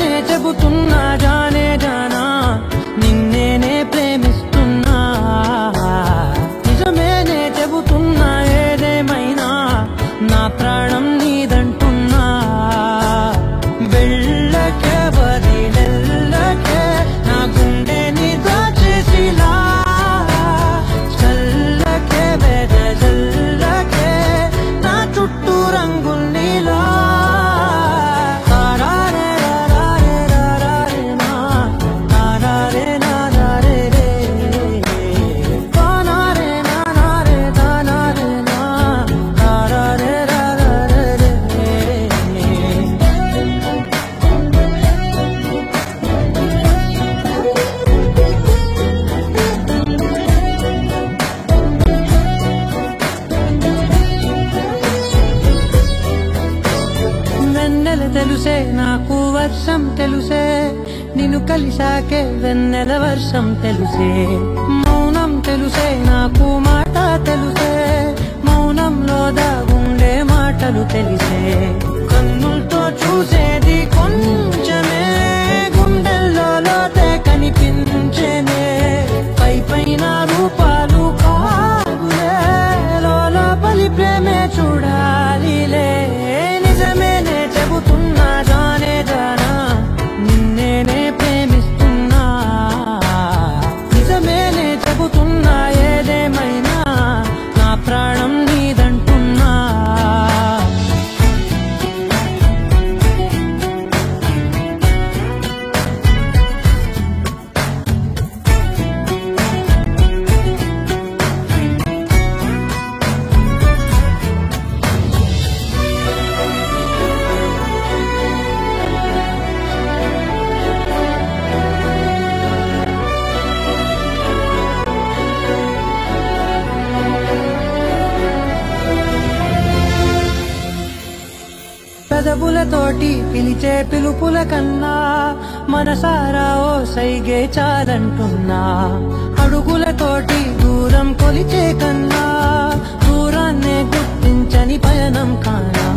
నిజమేనే చెబుతున్నా జానే జానా నిన్నేనే ప్రేమిస్తున్నా నిజమేనే చెబుతున్నా ఏదేమైనా నా ప్రాణం నీదంటున్నా వెళ్ళకే వదిలెళ్ళకే నా గుండెని దాచేసిలా చల్లకే వెదజల్లకే నా చుట్టూ రంగుల్నిలా తెలుసే నాకు వర్షం తెలుసే నిన్ను కలిసాకే వెన్నెల వర్షం తెలుసే మౌనం తెలుసే నాకు మాట తెలుసే మౌనంలో దాగుండే మాటలు తెలిసే కన్నులతో చూసేది కొంచెమే గుండెల్లో లోతే కనిపించేనే పై పైన రూపాలు కాదులే లోపలి ప్రేమే చూడాలిలే నిజమేనే చెబుతున్నా జానే జానా నిన్నేనే ప్రేమిస్తున్నా నిజమేనే చెబుతున్నా ఏదేమైనా నా ప్రాణం నీదంటున్నా పెదవులతోటి పిలిచే పిలుపుల కన్నా మనసారా ఓ సైగే చాలంటున్నా అడుగులతోటి దూరం కొలిచే కన్నా దూరాన్నే గుర్తించని పయనం కానా